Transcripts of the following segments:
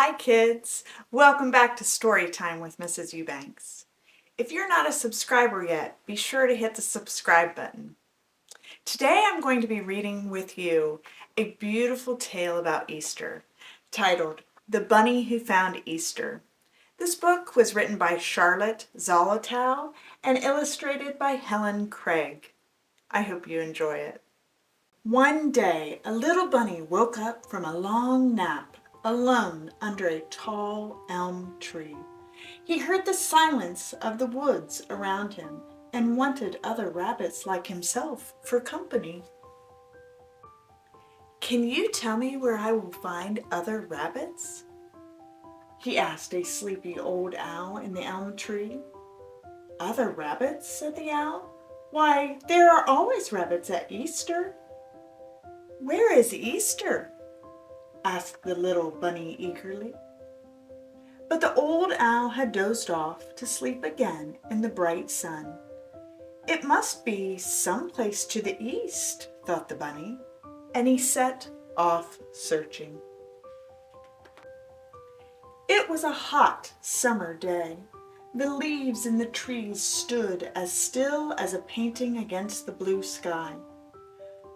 Hi kids, welcome back to Storytime with Mrs. Eubanks. If you're not a subscriber yet, be sure to hit the subscribe button. Today I'm going to be reading with you a beautiful tale about Easter, titled The Bunny Who Found Easter. This book was written by Charlotte Zolotow and illustrated by Helen Craig. I hope you enjoy it. One day, a little bunny woke up from a long nap, alone under a tall elm tree. He heard the silence of the woods around him and wanted other rabbits like himself for company. "Can you tell me where I will find other rabbits?" he asked a sleepy old owl in the elm tree. "Other rabbits?" said the owl. "Why, there are always rabbits at Easter." "Where is Easter?" asked the little bunny eagerly. But the old owl had dozed off to sleep again in the bright sun. "It must be some place to the east," thought the bunny, and he set off searching. It was a hot summer day. The leaves in the trees stood as still as a painting against the blue sky.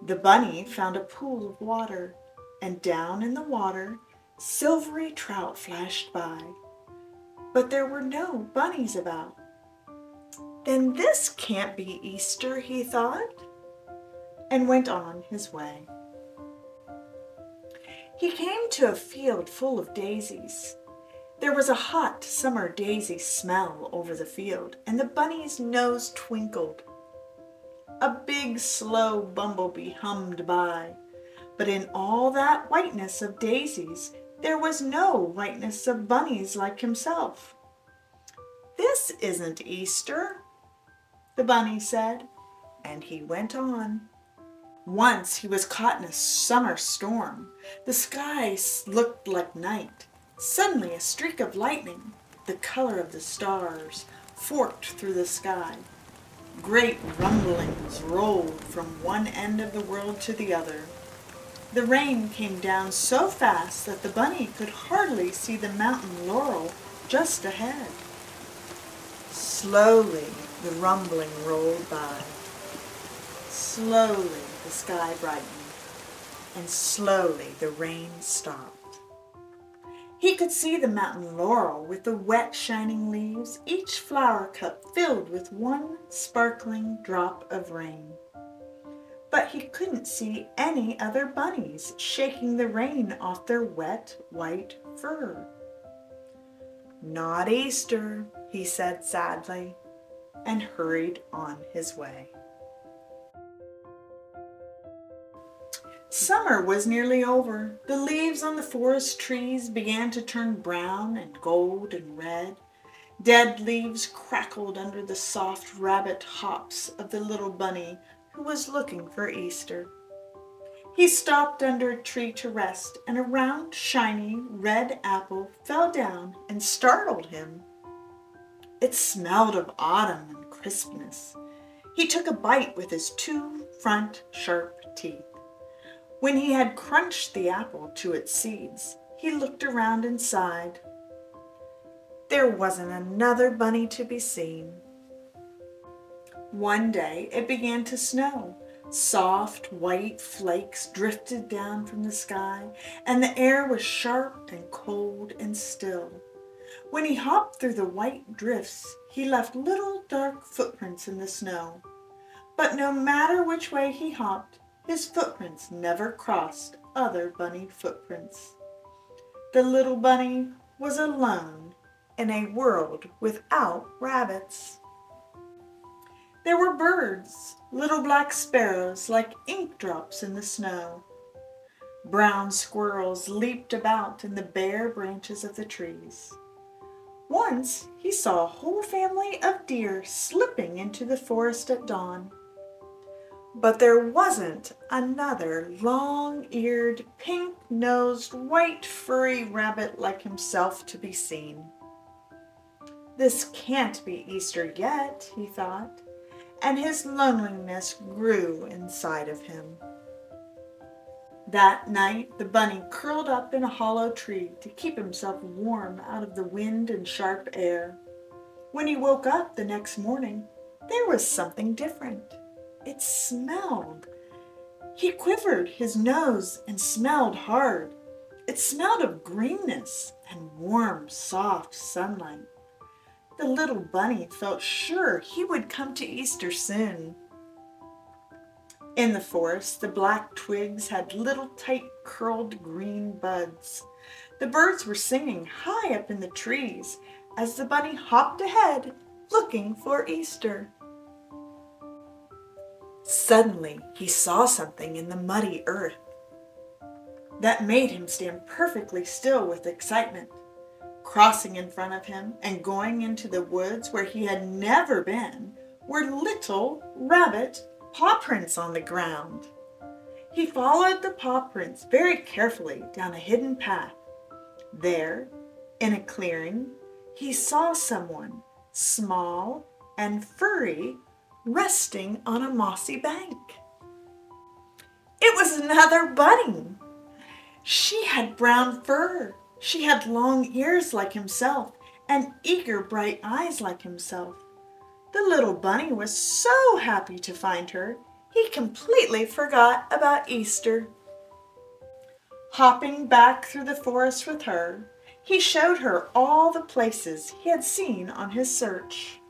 The bunny found a pool of water, and down in the water, silvery trout flashed by. But there were no bunnies about. "Then this can't be Easter," he thought, and went on his way. He came to a field full of daisies. There was a hot summer daisy smell over the field, and the bunny's nose twinkled. A big, slow bumblebee hummed by, but in all that whiteness of daisies, there was no whiteness of bunnies like himself. "This isn't Easter," the bunny said, and he went on. Once he was caught in a summer storm. The sky looked like night. Suddenly a streak of lightning, the color of the stars, forked through the sky. Great rumblings rolled from one end of the world to the other. The rain came down so fast that the bunny could hardly see the mountain laurel just ahead. Slowly the rumbling rolled by. Slowly the sky brightened, and slowly the rain stopped. He could see the mountain laurel with the wet, shining leaves, each flower cup filled with one sparkling drop of rain. But he couldn't see any other bunnies shaking the rain off their wet, white fur. "Not Easter," he said sadly, and hurried on his way. Summer was nearly over. The leaves on the forest trees began to turn brown and gold and red. Dead leaves crackled under the soft rabbit hops of the little bunny who was looking for Easter. He stopped under a tree to rest, and a round, shiny, red apple fell down and startled him. It smelled of autumn and crispness. He took a bite with his two front sharp teeth. When he had crunched the apple to its seeds, he looked around and sighed. There wasn't another bunny to be seen. One day it began to snow. Soft white flakes drifted down from the sky, and the air was sharp and cold and still. When he hopped through the white drifts, he left little dark footprints in the snow. But no matter which way he hopped, his footprints never crossed other bunny footprints. The little bunny was alone in a world without rabbits. There were birds, little black sparrows like ink drops in the snow. Brown squirrels leaped about in the bare branches of the trees. Once he saw a whole family of deer slipping into the forest at dawn. But there wasn't another long-eared, pink-nosed, white furry rabbit like himself to be seen. "This can't be Easter yet," he thought, and his loneliness grew inside of him. That night, the bunny curled up in a hollow tree to keep himself warm out of the wind and sharp air. When he woke up the next morning, there was something different. It smelled. He quivered his nose and smelled hard. It smelled of greenness and warm, soft sunlight. The little bunny felt sure he would come to Easter soon. In the forest, the black twigs had little tight curled green buds. The birds were singing high up in the trees as the bunny hopped ahead, looking for Easter. Suddenly, he saw something in the muddy earth that made him stand perfectly still with excitement. Crossing in front of him and going into the woods where he had never been were little rabbit paw prints on the ground. He followed the paw prints very carefully down a hidden path. There, in a clearing, he saw someone, small and furry, resting on a mossy bank. It was another bunny. She had brown fur. She had long ears like himself and eager bright eyes like himself. The little bunny was so happy to find her, he completely forgot about Easter. Hopping back through the forest with her, he showed her all the places he had seen on his search.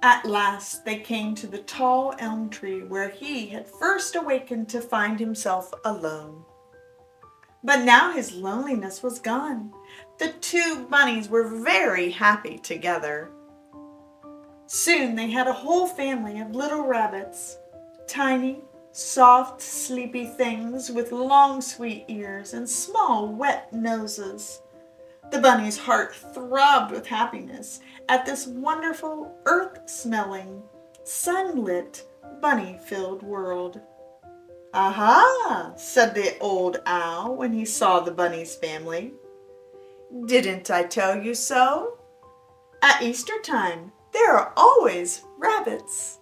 At last they came to the tall elm tree where he had first awakened to find himself alone. But now his loneliness was gone. The two bunnies were very happy together. Soon they had a whole family of little rabbits, tiny, soft, sleepy things with long, sweet ears and small, wet noses. The bunny's heart throbbed with happiness at this wonderful, earth-smelling, sunlit, bunny-filled world. "Aha!" said the old owl when he saw the bunny's family. "Didn't I tell you so? At Easter time, there are always rabbits."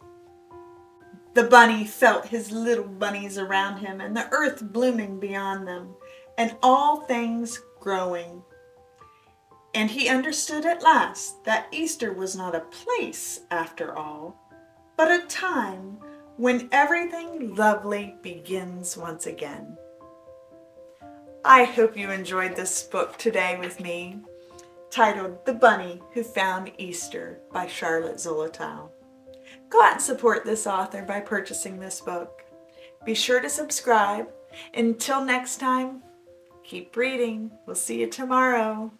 The bunny felt his little bunnies around him and the earth blooming beyond them and all things growing. And he understood at last that Easter was not a place after all, but a time when everything lovely begins once again. I hope you enjoyed this book today with me, titled The Bunny Who Found Easter by Charlotte Zolotow. Go out and support this author by purchasing this book. Be sure to subscribe. Until next time, keep reading. We'll see you tomorrow.